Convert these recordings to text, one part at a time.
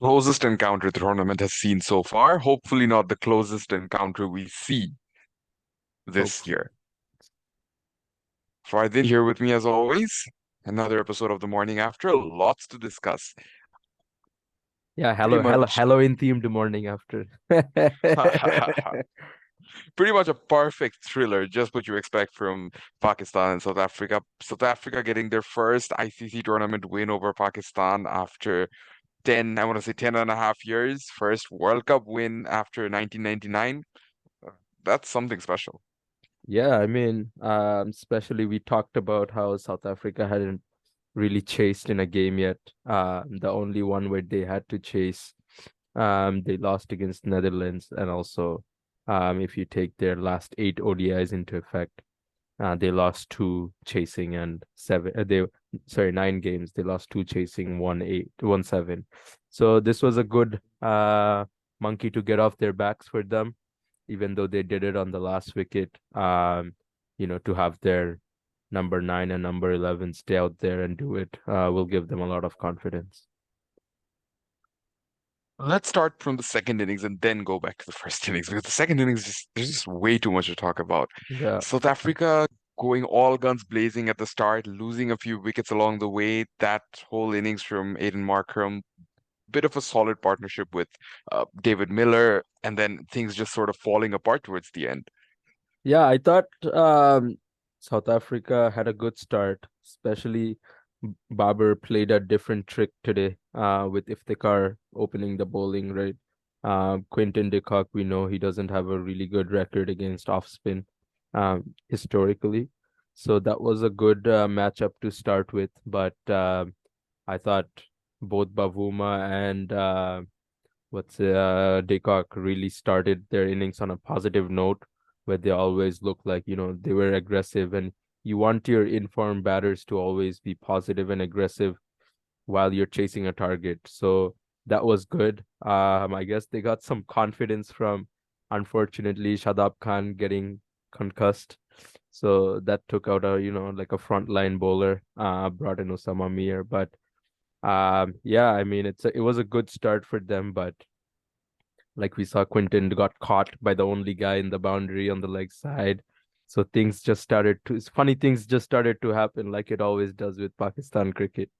Closest encounter the tournament has seen so far. Hopefully, not the closest encounter we see this Hopefully. year. Fardin here with me as always. Another episode of the morning after. Lots to discuss. Yeah, Pretty much, Halloween themed morning after. pretty much a perfect thriller. Just what you expect from Pakistan and South Africa. South Africa getting their first ICC tournament win over Pakistan after 10, I want to say 10 and a half years. First World Cup win after 1999. Uh, That's something special. Yeah, I mean, especially we talked about how South Africa hadn't really chased in a game yet. The only one where they had to chase, they lost against Netherlands, and also, if you take their last 8 ODIs into effect, they lost two chasing and seven. They sorry, 9 games. They lost two chasing, 1-8, 1-7. So this was a good monkey to get off their backs for them, even though they did it on the last wicket. To have their number 9 and number 11 stay out there and do it will give them a lot of confidence. Let's start from the second innings and then go back to the first innings because the second innings there's just way too much to talk about. Yeah. South Africa going all guns blazing at the start, losing a few wickets along the way. That whole innings from Aiden Markram, bit of a solid partnership with David Miller, and then things just sort of falling apart towards the end. Yeah, I thought South Africa had a good start, especially Baber played a different trick today with Iftikhar opening the bowling, right? Quinton de Kock, we know he doesn't have a really good record against off spin historically. So that was a good matchup to start with. But I thought both Bavuma and de Kock really started their innings on a positive note where they always look like, they were aggressive, and you want your informed batters to always be positive and aggressive while you're chasing a target. So that was good. I guess they got some confidence from, unfortunately, Shadab Khan getting concussed. So that took out like a frontline bowler, brought in Osama Mir. But yeah, I mean, it was a good start for them, but like we saw, Quinton got caught by the only guy in the boundary on the leg side. So funny things just started to happen like it always does with Pakistan cricket.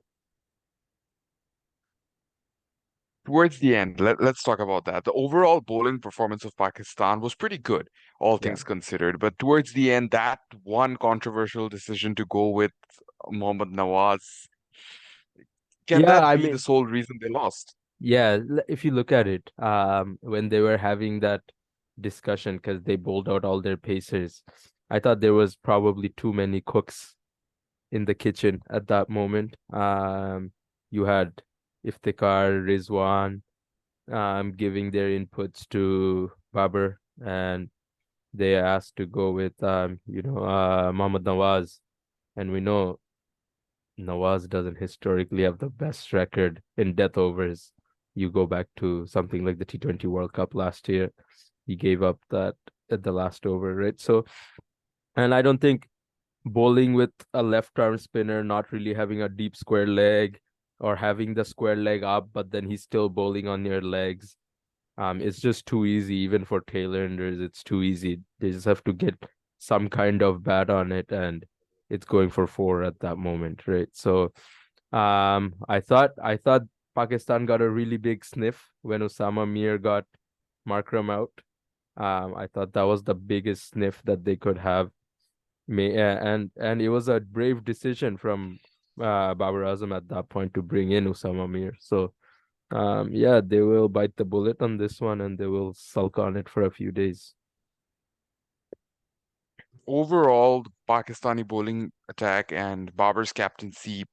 Towards the end, let's talk about that. The overall bowling performance of Pakistan was pretty good, all Yeah. things considered. But towards the end, that one controversial decision to go with Mohammad Nawaz, can Yeah, that I be the mean, sole reason they lost? yeah, if you look at it, when they were having that discussion because they bowled out all their pacers, I thought there was probably too many cooks in the kitchen at that moment. You had Iftikhar, Rizwan, giving their inputs to Babar, and they asked to go with Mohammad Nawaz, and we know Nawaz doesn't historically have the best record in death overs. You go back to something like the T20 World Cup last year, he gave up that at the last over, right? So, and I don't think bowling with a left arm spinner not really having a deep square leg or having the square leg up, but then he's still bowling on your legs. It's just too easy, even for tailenders. It's too easy. They just have to get some kind of bat on it, and it's going for four at that moment, right? So, I thought Pakistan got a really big sniff when Osama Mir got Markram out. I thought that was the biggest sniff that they could have. And it was a brave decision from Babar Azam at that point to bring in Osama Mir. So yeah, they will bite the bullet on this one and they will sulk on it for a few days. Overall, the Pakistani bowling attack and Babar's captaincy,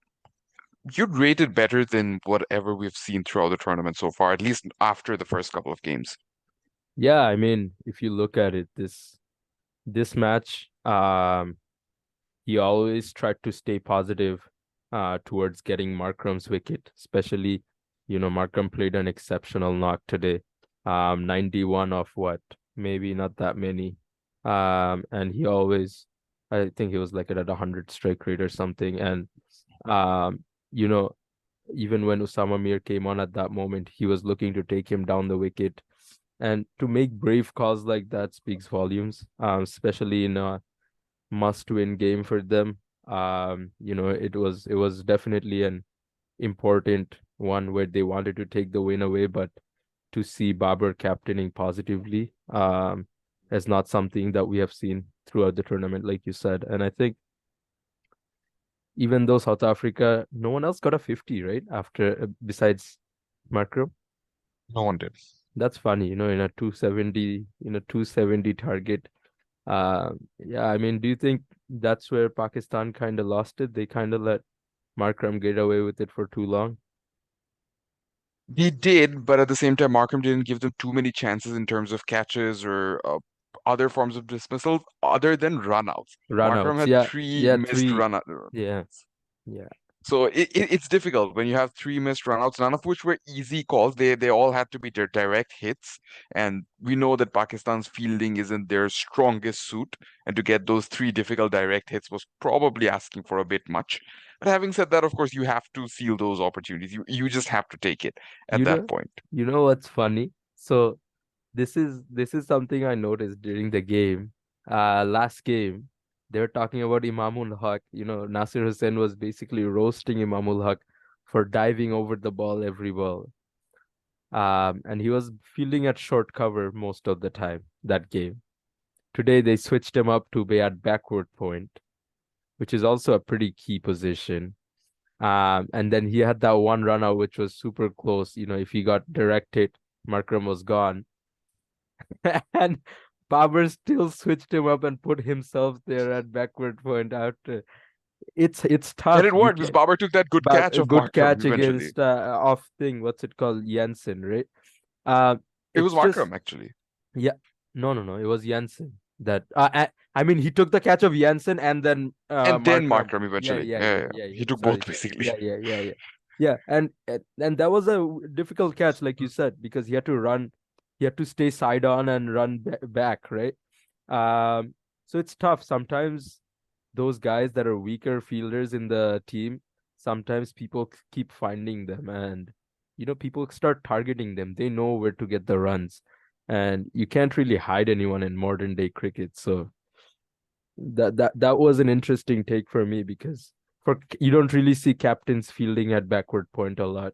you'd rate it better than whatever we've seen throughout the tournament so far, at least after the first couple of games. Yeah, I mean, if you look at it, this match, he always tried to stay positive towards getting Markram's wicket, especially, Markram played an exceptional knock today. 91 of what? Maybe not that many. And he always, I think he was like at a 100 strike rate or something. And um, you know, Even when Usama Mir came on at that moment, he was looking to take him down the wicket. And to make brave calls like that speaks volumes, especially in a must-win game for them. It was definitely an important one where they wanted to take the win away, but to see Babar captaining positively is not something that we have seen throughout the tournament, like you said. And I think even though South Africa, no one else got a 50, right? After besides Markram. No one did. That's funny, in a 270 target. Yeah, I mean, do you think that's where Pakistan kind of lost it? They kind of let Markram get away with it for too long. He did, but at the same time, Markham didn't give them too many chances in terms of catches or other forms of dismissal other than runouts. Markham Runouts, had yeah, three yeah, missed three, run. yeah, yeah. So it's difficult when you have three missed runouts, none of which were easy calls. They all had to be direct hits, and we know that Pakistan's fielding isn't their strongest suit, and to get those three difficult direct hits was probably asking for a bit much. But having said that, of course, you have to seal those opportunities. You just have to take it at You that know, point. you know what's funny? So this is something I noticed during the game. Last game, they were talking about Imamul Haq. Nasir Hussain was basically roasting Imamul Haq for diving over the ball every ball. And he was fielding at short cover most of the time that game. Today they switched him up to be at backward point, which is also a pretty key position. And then he had that one run out which was super close. If he got directed, Markram was gone. And Babar still switched him up and put himself there at backward point after. It's And tough. it You worked because can Babar took that good but catch a of good Markram catch eventually. against off thing. What's it called? Jensen, right? Uh, It was it's just Markram actually. yeah. No, no, no. It was Jensen that. I mean, he took the catch of Jensen and then And then Markram. Markram Yeah, eventually. yeah, Yeah, yeah, yeah, yeah. yeah, He yeah. took Sorry, both sorry. basically. Yeah, yeah, yeah, yeah. Yeah, and that was a difficult catch, like you said, because he had to run, he had to stay side on and run back, right? Um, so it's tough. Sometimes those guys that are weaker fielders in the team, sometimes people keep finding them, and people start targeting them. They know where to get the runs, and you can't really hide anyone in modern day cricket. So that was an interesting take for me because you don't really see captains fielding at backward point a lot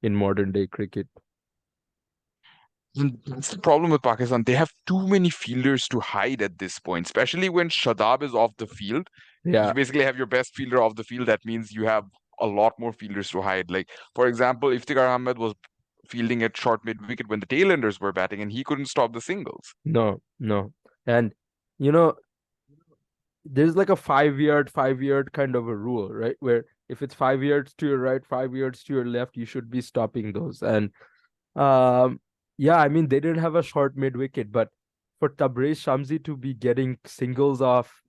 in modern day cricket. And that's the problem with Pakistan. They have too many fielders to hide at this point, especially when Shadab is off the field. Yeah, You basically have your best fielder off the field. That means you have a lot more fielders to hide. Like, for example, Iftikhar Ahmed was fielding at short mid wicket when the tailenders were batting, and he couldn't stop the singles. no, no, and you know there's like a 5 yard kind of a rule, right? Where if it's 5 yards to your right, 5 yards to your left, you should be stopping those. And yeah, I mean they didn't have a short mid wicket, but for Tabrez Shamsi to be getting singles off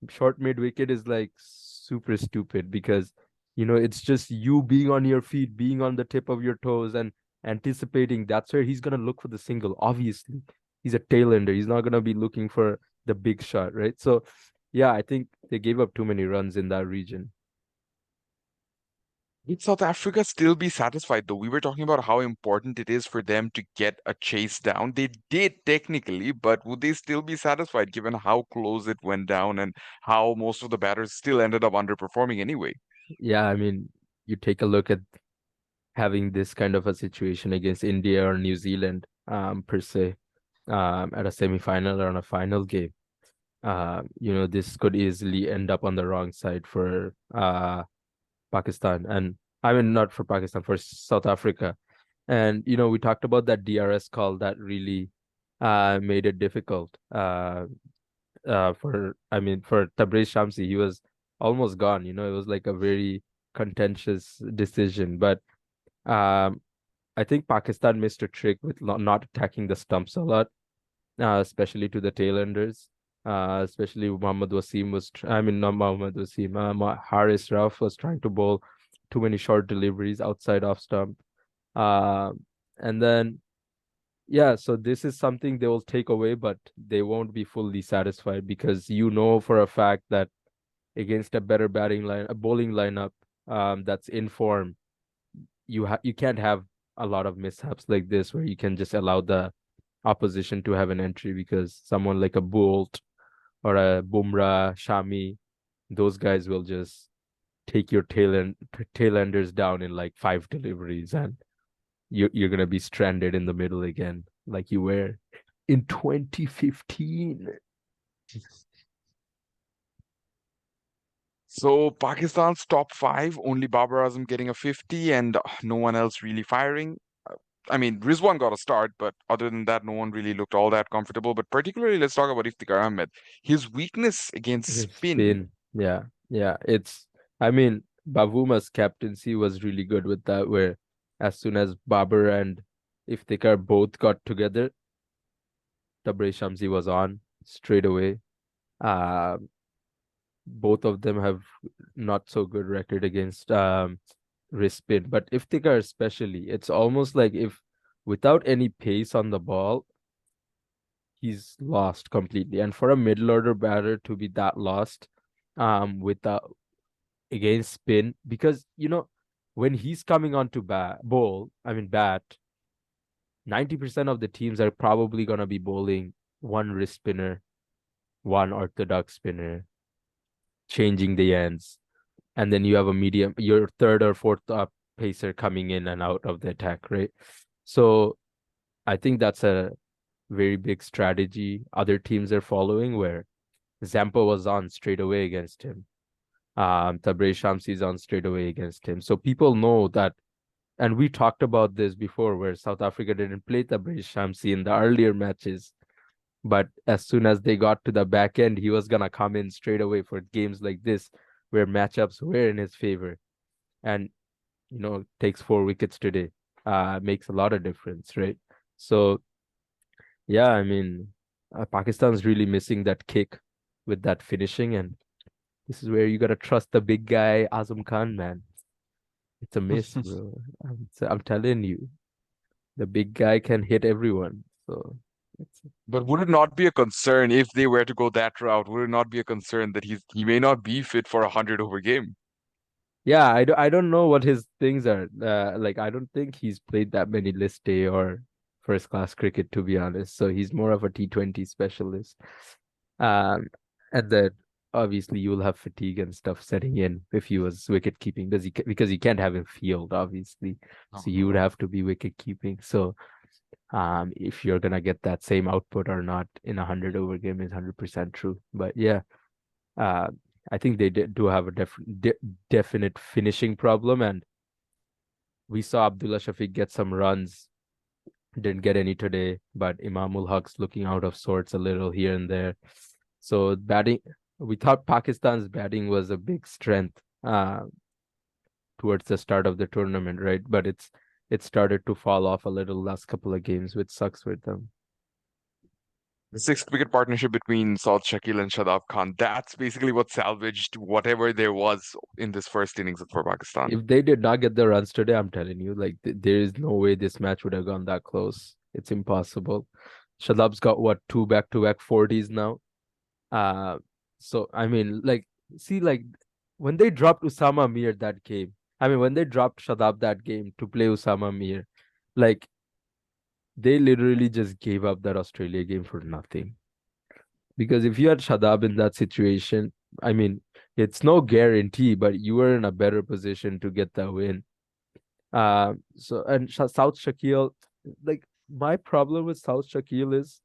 short mid wicket is like super stupid because it's just you being on your feet, being on the tip of your toes and anticipating. That's where he's gonna look for the single. Obviously, he's a tail ender. He's not gonna be looking for the big shot, right? So, yeah, I think they gave up too many runs in that region. Would South Africa still be satisfied though? We were talking about how important it is for them to get a chase down. They did technically, but would they still be satisfied given how close it went down and how most of the batters still ended up underperforming anyway? Yeah, I mean, you take a look at having this kind of a situation against India or New Zealand, per se, at a semi-final or on a final game. This could easily end up on the wrong side for Pakistan, and I mean not for Pakistan, for South Africa. And we talked about that DRS call that really made it difficult for I mean for Tabriz Shamsi. He was almost gone. It was like a very contentious decision, but um I think Pakistan missed a trick with not attacking the stumps a lot, especially to the tailenders. Especially Muhammad Wasim I mean, not Muhammad Wasim, Haris Rauf was trying to bowl too many short deliveries outside off stump. Uh, and then, yeah, so this is something they will take away, but they won't be fully satisfied because for a fact that against a better a bowling lineup, that's in form, you can't have a lot of mishaps like this where you can just allow the opposition to have an entry because someone like a Bolt or a Bumrah, Shami, those guys will just take your tail enders down in like 5 deliveries, and you're gonna be stranded in the middle again, like you were in 2015. So Pakistan's top five, only Babar Azam getting a 50 and no one else really firing. I mean, Rizwan got a start, but other than that, no one really looked all that comfortable. But particularly, let's talk about Iftikhar Ahmed. His weakness against His spin. spin, yeah, yeah. I mean, Bavuma's captaincy was really good with that, where as soon as Babar and Iftikhar both got together, Tabraiz Shamsi was on straight away. Uh, both of them have not so good record against wrist spin, but Iftikhar especially, it's almost like if without any pace on the ball, he's lost completely. And for a middle order batter to be that lost, without against spin, because when he's coming on to bat, 90% of the teams are probably gonna be bowling one wrist spinner, one orthodox spinner, changing the ends, and then you have a medium, your third or fourth pacer coming in and out of the attack, right? So I think that's a very big strategy other teams are following, where Zampa was on straight away against him. Tabraiz Shamsi is on straight away against him. So people know that, and we talked about this before, where South Africa didn't play Tabraiz Shamsi in the earlier matches, but as soon as they got to the back end, he was gonna come in straight away for games like this, where matchups were in his favor, and takes 4 wickets today. Makes a lot of difference, right? So yeah, I mean, Pakistan's really missing that kick with that finishing, and this is where you gotta trust the big guy, Azam Khan, man. It's a miss, bro. I'm telling you, the big guy can hit everyone. So it's, But would it not be a concern if they were to go that route? Would it not be a concern that he may not be fit for a 100 over game? yeah, I don't know what his things are. Like I don't think he's played that many list day or first class cricket, to be honest. So he's more of a T20 specialist. Um, and then obviously you'll have fatigue and stuff setting in if he was wicket keeping, because you can't have him field, obviously. So you would have to be wicket keeping. So if you're gonna get that same output or not in a 100 over game is 100% true. But yeah, uh, I think they do have a definite finishing problem, and we saw Abdullah Shafiq get some runs, didn't get any today, but Imamul Haq's looking out of sorts a little here and there. So batting, we thought Pakistan's batting was a big strength towards the start of the tournament, right? But it started to fall off a little last couple of games, which sucks for them. The sixth wicket partnership between Saud Shakil and Shadab Khan. That's basically what salvaged whatever there was in this first innings for Pakistan. If they did not get the runs today, I'm telling you, like there is no way this match would have gone that close. It's impossible. Shadab's got what, two back-to-back 40s now. Uh, so I mean, like, see, like when they dropped Usama Mir that game, I mean, when they dropped Shadab that game to play Usama Mir, like they literally just gave up that Australia game for nothing. Because if you had Shadab in that situation, I mean, it's no guarantee, but you were in a better position to get that win. So and South Shakil, like my problem with South Shakil is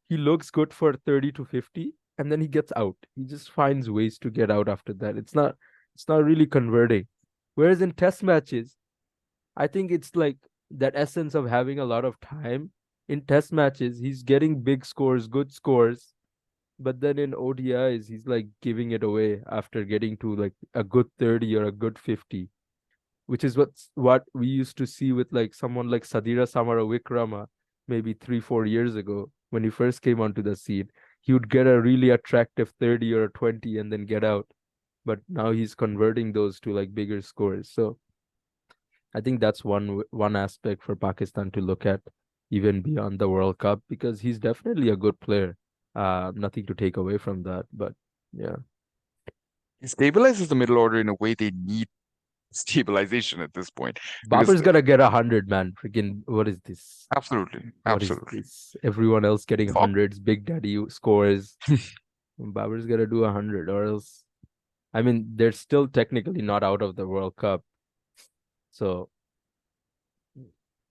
he looks good for 30 to 50 and then he gets out. He just finds ways to get out after that. It's not really converting. Whereas in test matches, I think it's like that essence of having a lot of time. In test matches, he's getting big scores, good scores, but then in ODIs, he's like giving it away after getting to like a good 30 or a good 50, which is what we used to see with like someone like Sadira Samara Wikrama maybe 3 4 years ago when he first came onto the scene. He would get a really attractive 30 or a 20 and then get out. But now he's converting those to like bigger scores. So I think that's one aspect for Pakistan to look at even beyond the World Cup, because he's definitely a good player. Nothing to take away from that, but yeah. He stabilizes the middle order in a way they need stabilization at this point because Babar's gonna get 100, man. Freaking, what is this? absolutely, What is absolutely. this? Everyone else getting So hundreds. Big Daddy scores. Babar's gonna do 100, or else. I mean, they're still technically not out of the World Cup. So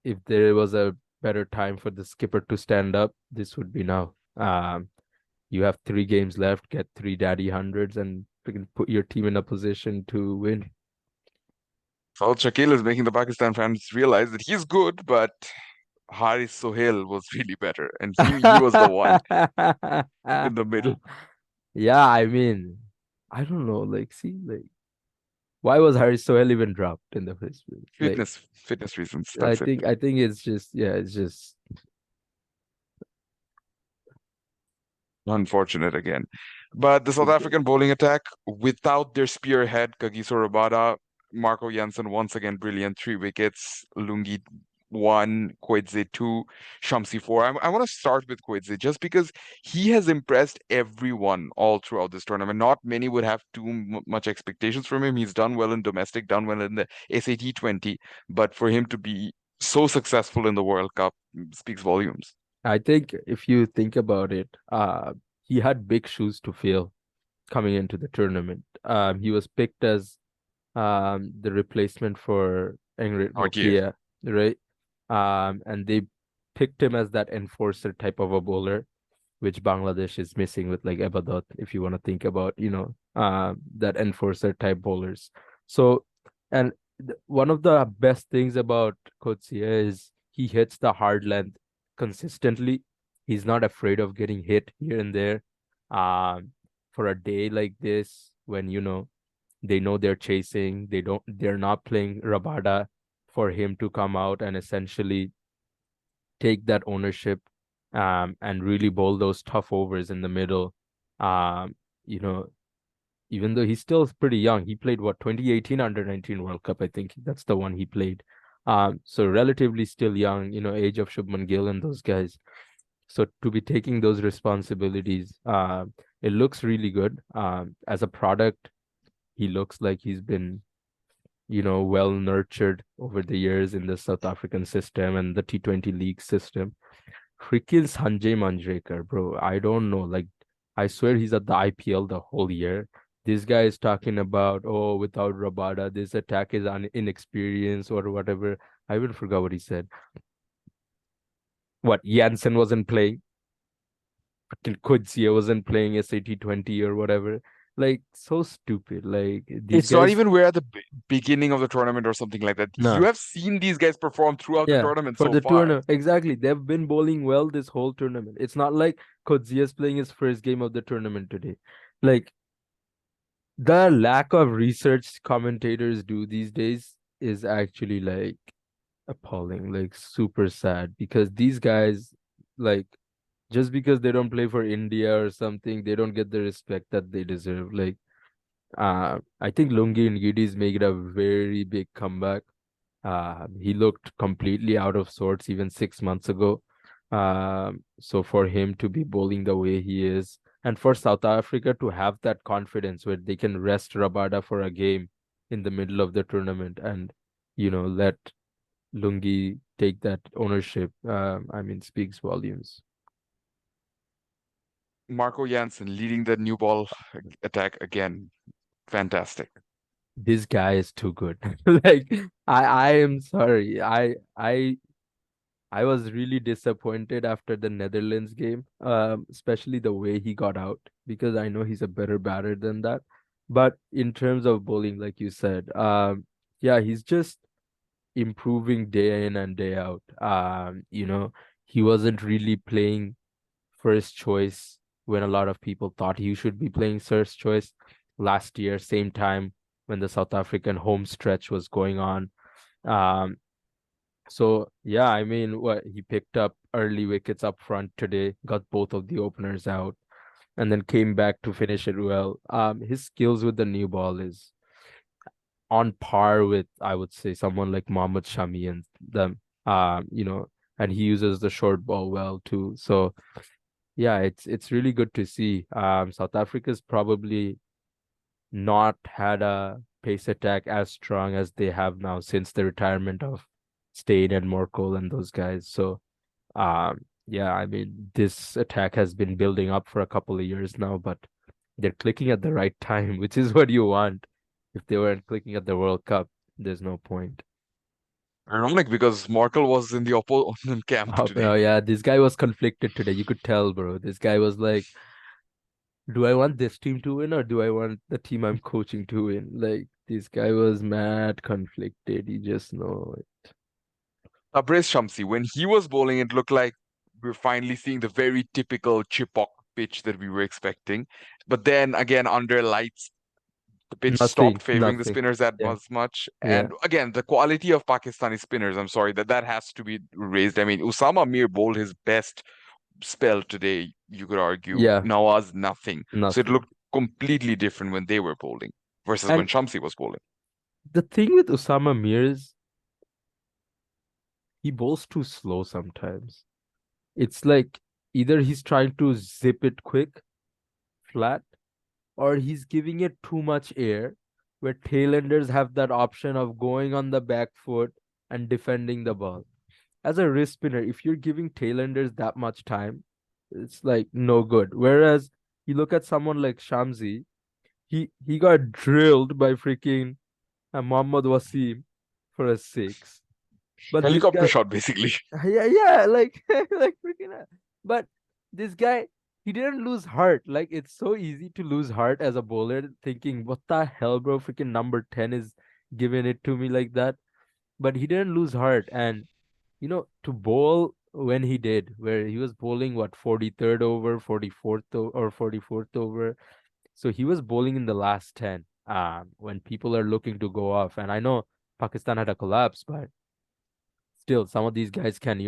if there was a better time for the skipper to stand up, this would be now. You have 3 games left, get 3 daddy 100s, and freaking put your team in a position to win. so Shakil is making the Pakistan fans realize that he's good, but Haris Sohail was really better, and he was the one in the middle. Yeah, I mean, I don't know. Like, see, like, why was Harry Sohail even dropped in the first place? Like, Fitness reasons. I That's it. think, I think it's just, yeah, it's just. Unfortunate again. But the South African bowling attack, without their spearhead, Kagiso Rabada, Marco Jansen once again brilliant, 3 wickets, Lungi 1, Coetzee 2, Shamsi 4. I want to start with Coetzee just because he has impressed everyone all throughout this tournament. Not many would have too much expectations from him. He's done well in domestic, done well in the SAT 20, but for him to be so successful in the World Cup speaks volumes. I think if you think about it, he had big shoes to fill coming into the tournament. He was picked as the replacement for Ingrid Okay. Nokia, right? And they picked him as that enforcer type of a bowler, which Bangladesh is missing with like Ebadot, if you want to think about, that enforcer type bowlers. So, and one of the best things about Coetzee is he hits the hard length consistently. He's not afraid of getting hit here and there. Um, for a day like this, when they know they're chasing, they're not playing Rabada for him to come out and essentially take that ownership and really bowl those tough overs in the middle. Um, you know, even though he's still pretty young, he played what 2018 under 19 World Cup, I think that's the one he played. So relatively still young, age of Shubman Gill and those guys. So to be taking those responsibilities, it looks really good. As a product, he looks like he's been well nurtured over the years in the South African system and the T20 league system. Freaking Sanjay Manjrekar, bro. I don't know. Like, I swear he's at the IPL the whole year. This guy is talking about, oh, without Rabada, this attack is inexperienced or whatever. I even forgot what he said. What, Jansen wasn't playing? Fucking Kudsia wasn't playing SAT 20 or whatever. Like, so stupid. Like, these It's not guys, even we're at the beginning of the tournament or something like that. You no. have seen these guys perform throughout the Yeah, tournament for so the far. tournament. Exactly. They've been bowling well this whole tournament. It's not like Coetzee playing his first game of the tournament today. Like, the lack of research commentators do these days is actually like appalling, like super sad because these guys, like, just because they don't play for India or something, they don't get the respect that they deserve. Like, I think Lungi and Gidis made a very big comeback. He looked completely out of sorts even 6 months ago. So for him to be bowling the way he is, and for South Africa to have that confidence where they can rest Rabada for a game in the middle of the tournament and, let Lungi take that ownership, I mean, speaks volumes. Marco Jansen leading the new ball attack again. Fantastic. This guy is too good. Like, I am sorry. I was really disappointed after the Netherlands game, especially the way he got out, because I know he's a better batter than that. But in terms of bowling, like you said, yeah, he's just improving day in and day out. He wasn't really playing first choice when a lot of people thought he should be playing first choice last year, same time when the South African home stretch was going on. Um, so yeah, I mean, what he picked up early wickets up front today, got both of the openers out, and then came back to finish it well. His skills with the new ball is on par with, I would say, someone like Mohammad Shami and them. And he uses the short ball well too. So yeah, it's really good to see. South Africa's probably not had a pace attack as strong as they have now since the retirement of Stain and Morkel and those guys. So yeah, I mean this attack has been building up for a couple of years now, but they're clicking at the right time, which is what you want. If they weren't clicking at the World Cup, there's no point. Ironic because Morkel was in the opponent camp Oh today. yeah, this guy was conflicted today. You could tell, bro. This guy was like, do I want this team to win or do I want the team I'm coaching to win? Like this guy was mad conflicted. You just know it. Tabriz Shamsi, when he was bowling, it looked like we were finally seeing the very typical chip-off pitch that we were expecting. But then again, under lights, the pitch stopped Nothing, favoring the nothing. spinners that Yeah, much. yeah. And again, the quality of Pakistani spinners, I'm sorry, that has to be raised. I mean, Usama Mir bowled his best spell today, you could argue. Yeah, Nawaz, nothing. So it nothing. looked completely different when they were bowling versus when And Shamsi was bowling. the thing with Osama Mir is he bowls too slow sometimes. It's like either he's trying to zip it quick, flat, or he's giving it too much air, where tailenders have that option of going on the back foot and defending the ball. As a wrist spinner, if you're giving tailenders that much time, it's like no good. Whereas you look at someone like Shamsi, he got drilled by freaking Mohammad Wasim for a six. But this Helicopter guy, shot, basically. yeah, like like freaking but this guy, he didn't lose heart. Like it's so easy to lose heart as a bowler, thinking, what the hell, bro? Freaking number 10 is giving it to me like that. But he didn't lose heart. And to bowl when he did, where he was bowling what 43rd over, 44th or 44th over. So he was bowling in the last 10 when people are looking to go off. And I know Pakistan had a collapse, but still some of these guys can,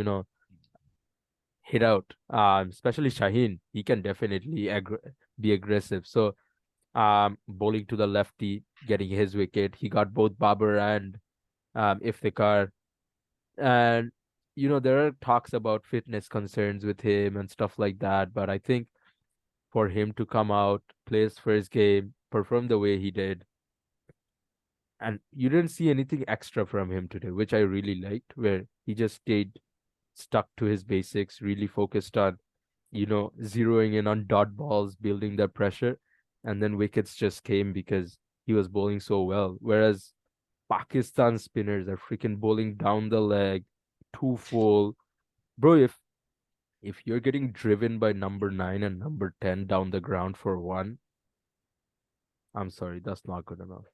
hit out. Especially Shaheen, he can definitely be aggressive. So bowling to the lefty, getting his wicket. He got both Babar and Iftikhar. And there are talks about fitness concerns with him and stuff like that. But I think for him to come out, play his first game, perform the way he did, and you didn't see anything extra from him today, which I really liked, where he just stayed stuck to his basics, really focused on, zeroing in on dot balls, building that pressure, and then wickets just came because he was bowling so well. Whereas Pakistan spinners are freaking bowling down the leg, too full. Bro, if you're getting driven by number 9 and number 10 down the ground for one, I'm sorry, that's not good enough.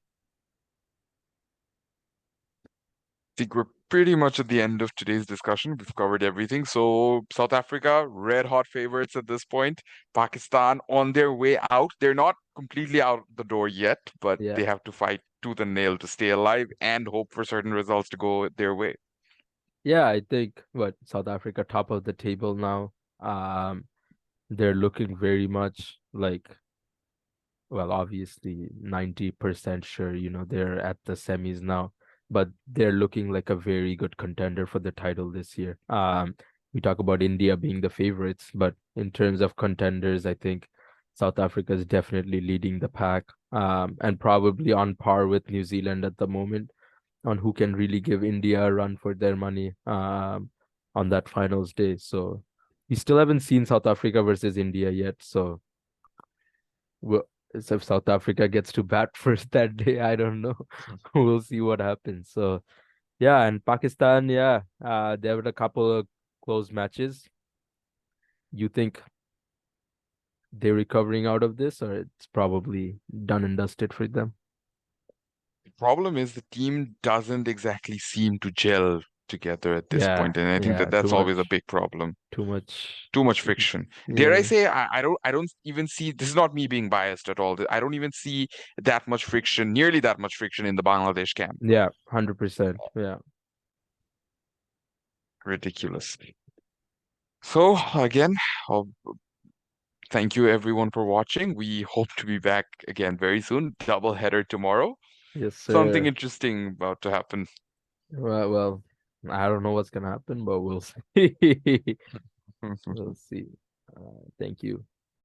Think we're pretty much at the end of today's discussion. We've covered everything. So South Africa, red hot favorites at this point. Pakistan on their way out. They're not completely out the door yet, but Yeah. they have to fight tooth and nail to stay alive and hope for certain results to go their way. Yeah, I think what South Africa top of the table now. They're looking very much like, well, obviously 90% sure, they're at the semis now, but they're looking like a very good contender for the title this year. We talk about India being the favorites, but in terms of contenders, I think South Africa is definitely leading the pack, and probably on par with New Zealand at the moment on who can really give India a run for their money, on that finals day. So we still haven't seen South Africa versus India yet, so well, so if South Africa gets to bat first that day, I don't know. We'll see what happens. So yeah, and Pakistan, yeah, there were a couple of close matches. You think they're recovering out of this, or it's probably done and dusted for them? The problem is the team doesn't exactly seem to gel together at this Yeah, point, and I think that yeah, that's always a big problem. too much. Too much friction. Dare I Yeah, say, I don't even see, this is not me being biased at all. I don't even see that much friction, nearly that much friction in the Bangladesh camp. yeah, 100%. Yeah. Ridiculous. So again, uh, thank you everyone for watching. We hope to be back again very soon. Double header tomorrow. Yes, Something sir. interesting about to happen. Well, I don't know what's gonna happen, but we'll see. We'll see. Thank you.